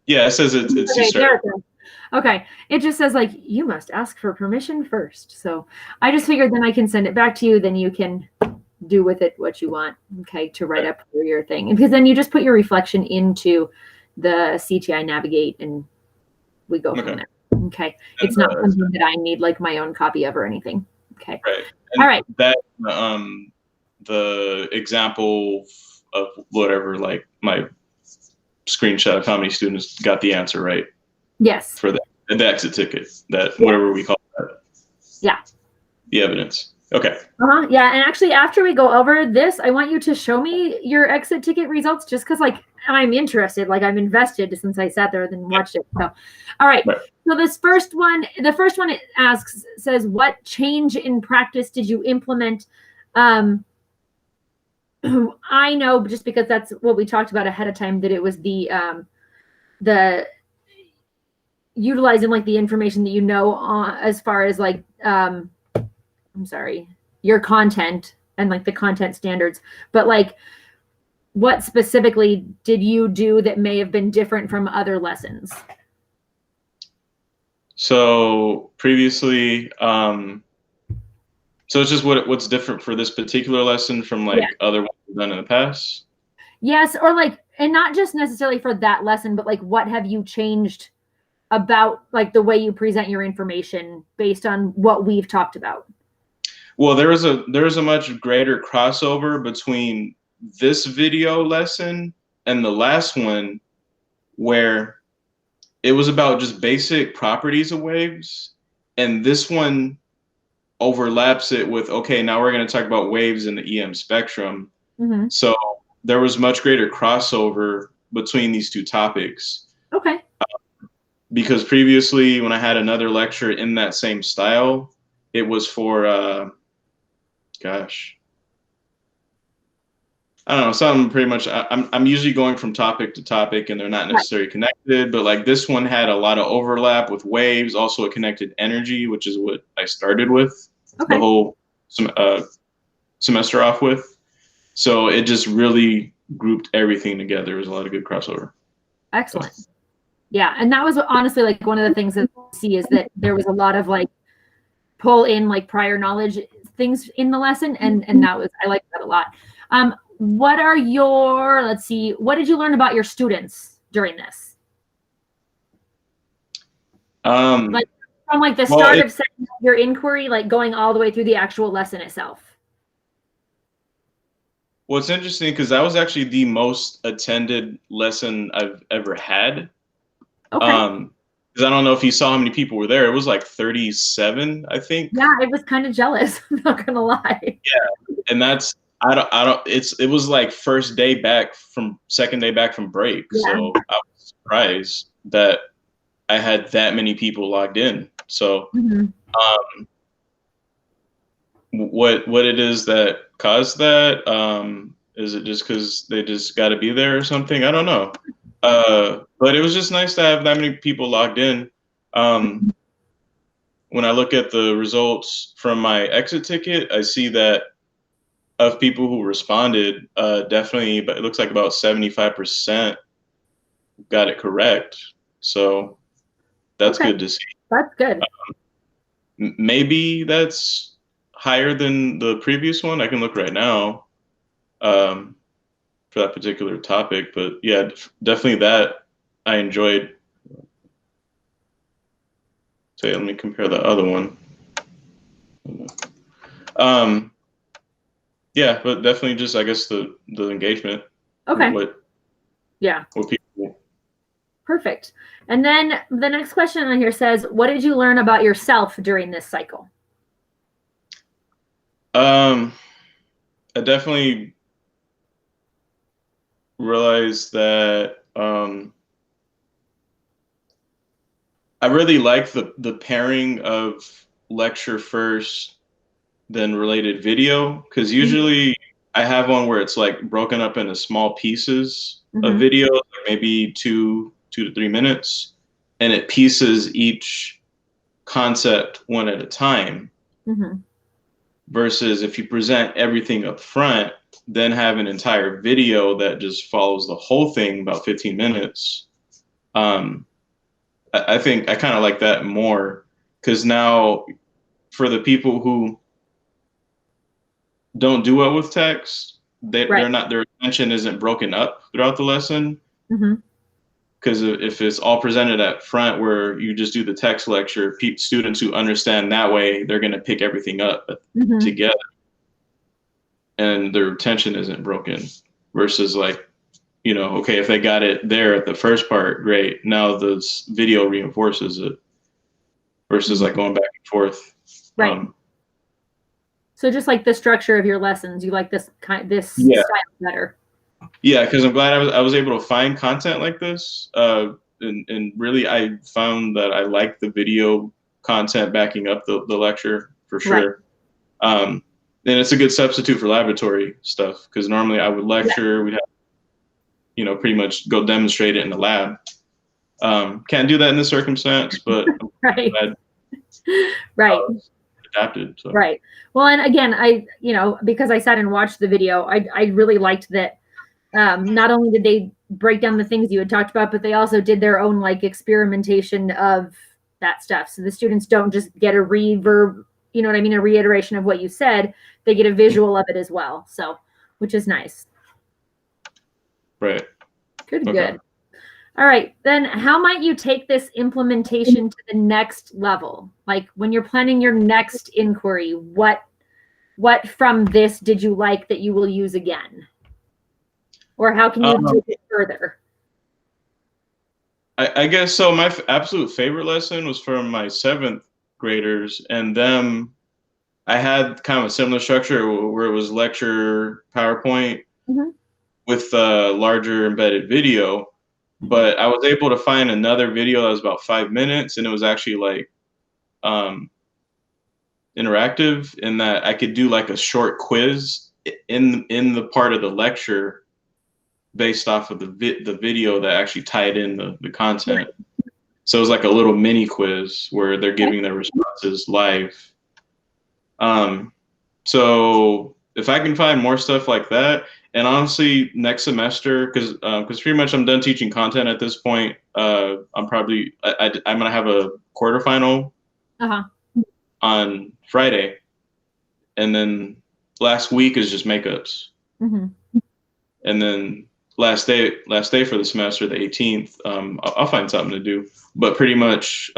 Yeah, it says it's Okay, Easter. there it goes. Okay, it just says like you must ask for permission first. So I just figured then I can send it back to you. Then you can do with it what you want. Okay, to write up for your thing, because then you just put your reflection into the CTI Navigate, and we go from there. Okay, And, it's not something that I need like my own copy of or anything. Okay, right. And all right. That the example of whatever, like my screenshot of how many students got the answer right. Yes. For the exit ticket, that whatever we call that. Yeah. The evidence. Okay. Yeah, and actually, after we go over this, I want you to show me your exit ticket results, just because, like, I'm interested, like, I'm invested since I sat there and watched it. So, all right. So this first one, the first one it says, what change in practice did you implement? I know just because that's what we talked about ahead of time, that it was the utilizing like the information that you know as far as like I'm sorry, your content and like the content standards, but like what specifically did you do that may have been different from other lessons? So previously, so it's just what's different for this particular lesson from like other ones we've done in the past? Yes, or like, and not just necessarily for that lesson, but like what have you changed about like the way you present your information based on what we've talked about? Well, there was a much greater crossover between this video lesson and the last one, where it was about just basic properties of waves, and this one overlaps it with, okay, now we're going to talk about waves in the EM spectrum. Mm-hmm. So there was much greater crossover between these two topics. Okay. Because previously, when I had another lecture in that same style, it was for gosh, I don't know, something pretty much. I'm usually going from topic to topic, and they're not necessarily connected. But like this one had a lot of overlap with waves. Also, it connected energy, which is what I started with the whole semester off with. So it just really grouped everything together. There was a lot of good crossover. Excellent. Yeah, and that was honestly like one of the things that I see is that there was a lot of like pull in like prior knowledge things in the lesson, and that was, I like that a lot. What are your, let's see, what did you learn about your students during this? Like from like the start of setting up your inquiry, like going all the way through the actual lesson itself. Well, it's interesting because that was actually the most attended lesson I've ever had. Okay. Because I don't know if you saw how many people were there. It was like 37, I think. Yeah, I was kind of jealous. I'm not gonna lie. Yeah, and that's it was like second day back from break. Yeah. So I was surprised that I had that many people logged in. So what it is that caused that? Is it just because they just got to be there or something? I don't know. But it was just nice to have that many people logged in. When I look at the results from my exit ticket, I see that of people who responded, definitely, but it looks like about 75% got it correct. So that's good to see. That's good. Maybe that's higher than the previous one. I can look right now for that particular topic. But yeah, definitely that I enjoyed. So yeah, let me compare the other one. Yeah, but definitely just, I guess, the engagement. Okay. What people. Perfect. And then the next question on here says, what did you learn about yourself during this cycle? I definitely realized that I really like the pairing of lecture first, then related video, because usually I have one where it's like broken up into small pieces of video, like maybe 2 to 3 minutes, and it pieces each concept one at a time. Versus if you present everything up front, then have an entire video that just follows the whole thing about 15 minutes. Um, I think I kind of like that more because now for the people who don't do well with text, Right. they're not their attention isn't broken up throughout the lesson. Hmm. Because if it's all presented at front where you just do the text lecture, students who understand that way, they're going to pick everything up Hmm. together and their attention isn't broken. Versus like, okay, if they got it there at the first part, great. Now this video reinforces it versus like Hmm. going back and forth. Right. So just like the structure of your lessons, you like this Yeah, style better. yeah, because I'm glad I was able to find content like this. And really, I found that I like the video content backing up the lecture for Right. sure. Um, and it's a good substitute for laboratory stuff because normally I would Yeah. lecture, we'd have, pretty much go demonstrate it in the lab. Can't do that in this circumstance, but I'm Right. glad Right. it's adapted. So Right. Well, and again, because I sat and watched the video, I really liked that. Not only did they break down the things you had talked about, but they also did their own like experimentation of that stuff. So the students don't just get a reverb, you know what I mean, a reiteration of what you said. They get a visual of it as well. So, which is nice. right, Good, okay. good. All right, then how might you take this implementation to the next level? Like when you're planning your next inquiry, what from this did you like that you will use again? Or how can you Um, take it further? I guess so. My absolute favorite lesson was from my seventh graders, and them. I had kind of a similar structure where it was lecture, PowerPoint Mhm. with a larger embedded video. But I was able to find another video that was about 5 minutes, and it was actually like um, interactive in that I could do like a short quiz in the part of the lecture based off of the video that actually tied in the content. So it was like a little mini quiz where they're Okay. giving their responses live. Um, so if I can find more stuff like that, and honestly, next semester, because pretty much I'm done teaching content at this point. I'm gonna have a quarterfinal Uh-huh. on Friday, and then last week is just makeups, Hmm. and then last day for the semester, the 18th. I'll find something to do, but pretty much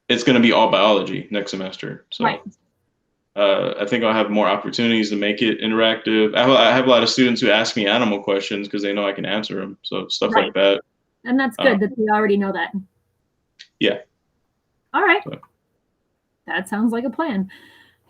it's going to be all biology next semester. Right. So I think I'll have more opportunities to make it interactive. I have a lot of students who ask me animal questions because they know I can answer them. So stuff like Right. that. And that's Um, good that we already know that. yeah. All right. So. That sounds like a plan.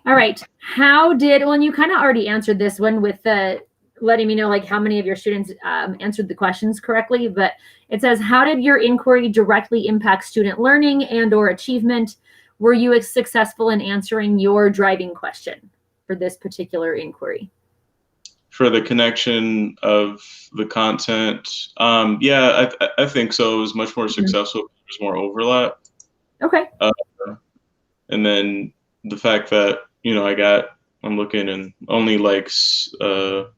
All right. Well, and you kind of already answered this one with the letting me know like how many of your students answered the questions correctly, but it says, how did your inquiry directly impact student learning and or achievement? Were you successful in answering your driving question for this particular inquiry? For the connection of the content, yeah, I think so. It was much more Mhm. successful. There's more overlap. Okay. Uh, and then the fact that, I'm looking and only like, so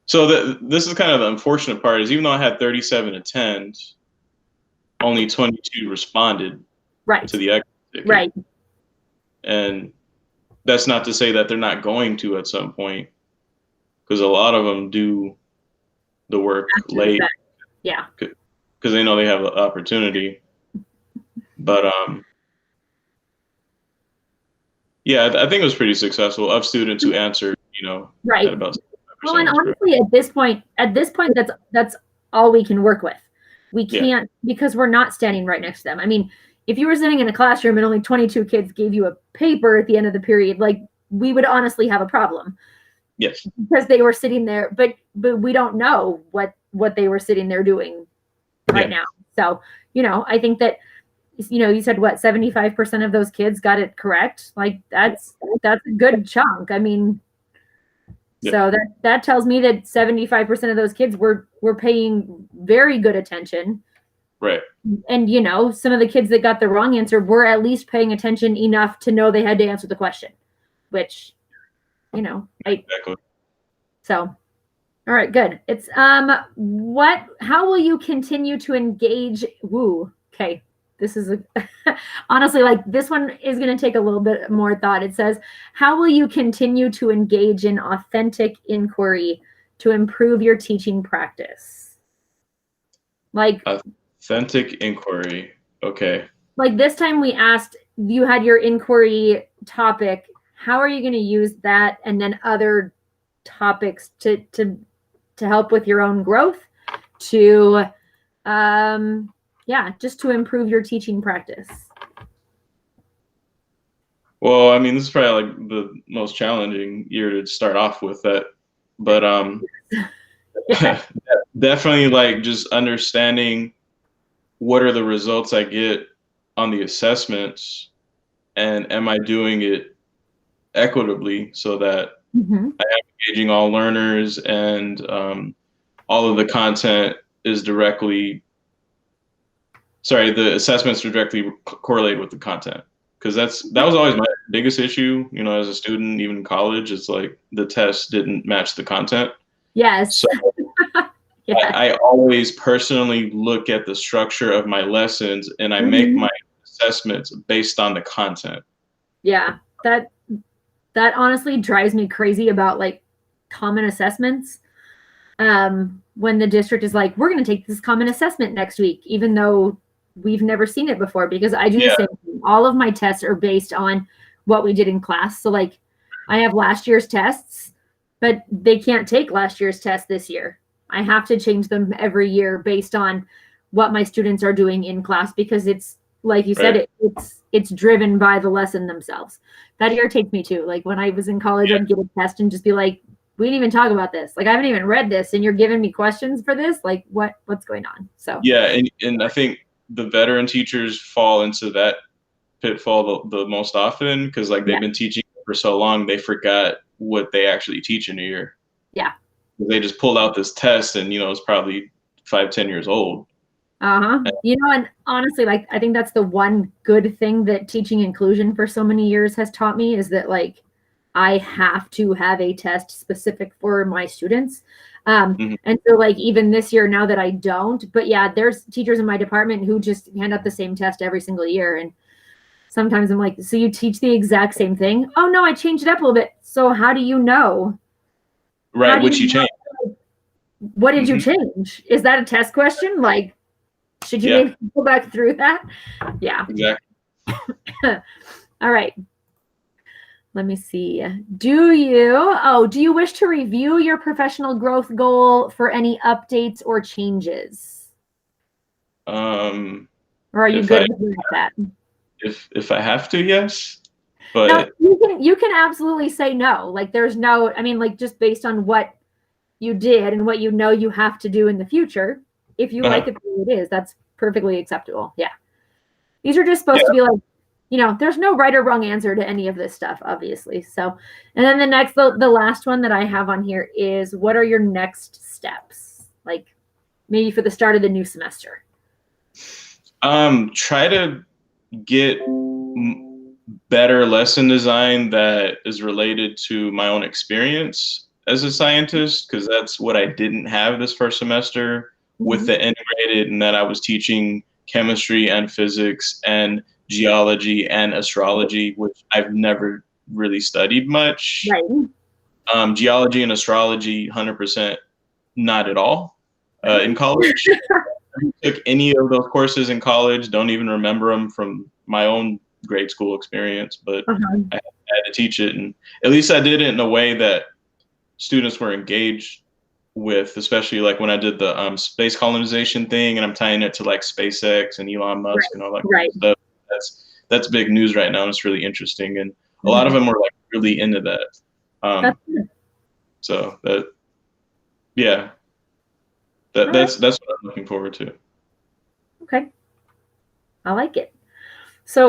this is kind of the unfortunate part is even though I had 37 attend, only 22 responded Right. to the exit ticket. Right. And that's not to say that they're not going to at some point, because a lot of them do the work After the late fact. Yeah. because they know they have the opportunity. But yeah, I think it was pretty successful of students who answered, at Right. about Well, and 75% was correct. honestly, at this point, that's all we can work with. We Yeah. can't because we're not standing right next to them. I mean, if you were sitting in a classroom and only 22 kids gave you a paper at the end of the period, like we would honestly have a problem Yes. because they were sitting there, but we don't know what they were sitting there doing right Yeah. now. So, I think that you said what 75% of those kids got it correct. Like that's a good chunk. I mean, Yeah. so that tells me that 75% of those kids were paying very good attention. Right. And some of the kids that got the wrong answer were at least paying attention enough to know they had to answer the question, which I Exactly. so all All right, good. It's how will you continue to engage woo. Okay. This is honestly like this one is going to take a little bit more thought. It says, how will you continue to engage in authentic inquiry to improve your teaching practice? Like Authentic inquiry. Okay. like this time we asked, you had your inquiry topic, how are you going to use that and then other topics to help with your own growth, to yeah, just to improve your teaching practice. Well, I mean, this is probably like the most challenging year to start off with that, but Yeah. definitely like just understanding what are the results I get on the assessments, and am I doing it equitably so that Mm-hmm. I am engaging all learners, and all of the content is directly, sorry, the assessments directly correlate with the content. Because that was always my biggest issue, you know, as a student, even in college. It's like the test didn't match the content. Yes. So Yeah. I always personally look at the structure of my lessons and I make Mm-hmm. my assessments based on the content. Yeah. That honestly drives me crazy about like common assessments. When the district is like, we're going to take this common assessment next week, even though we've never seen it before, because I do the Yeah, same thing. All of my tests are based on what we did in class. So like I have last year's tests, but they can't take last year's test this year. I have to change them every year based on what my students are doing in class, because it's like you said, right. it's driven by the lesson themselves. That irritates me too. Like when I was in college, Yeah, I'd get a test and just be like, we didn't even talk about this. Like I haven't even read this and you're giving me questions for this. Like what's going on? So yeah, and I think the veteran teachers fall into that pitfall the most often because like yeah, they've been teaching for so long, they forgot what they actually teach in a year. yeah. They just pulled out this test, and you know it's probably 5, 10 years old. Uh-huh. You know, and honestly, like I think that's the one good thing that teaching inclusion for so many years has taught me, is that like I have to have a test specific for my students. Mhm. And so like even this year now that I don't, but yeah, there's teachers in my department who just hand out the same test every single year. And sometimes I'm like, so you teach the exact same thing? Oh no, I changed it up a little bit. So how do you know? How Right, do you which you know? change. What did you Hmm. change? Is that a test question? Like, should you Yeah, maybe go back through that? Yeah. exactly. All right. Let me see. Do you wish to review your professional growth goal for any updates or changes? Um, Or are you if good I with that? if I have to, yes, No, but you can absolutely say no. Like there's no, I mean, like just based on what you did and what you know you have to do in the future, if you like uh, it the way it is, that's perfectly acceptable. Yeah. These are just yeah. supposed to be like, there's no right or wrong answer to any of this stuff, obviously. So, and then the last one that I have on here is, what are your next steps? Like maybe for the start of the new semester. Try to get better lesson design that is related to my own experience as a scientist, because that's what I didn't have this first semester with Mm-hmm. the integrated, and that I was teaching chemistry and physics and geology and astrology, which I've never really studied much. Right. Geology and astrology, 100% not at all in college. Took any of those courses in college. Don't even remember them from my own grade school experience, but Uh-huh. I had to teach it, and at least I did it in a way that students were engaged with. Especially like when I did the space colonization thing, and I'm tying it to like SpaceX and Elon Musk and all that kind Right. of stuff. That's big news right now, and it's really interesting, and a lot of Mm-hmm. them were like really into that. That's Um, good. so that yeah, All right. that's what I'm looking forward to. Okay. I like it. So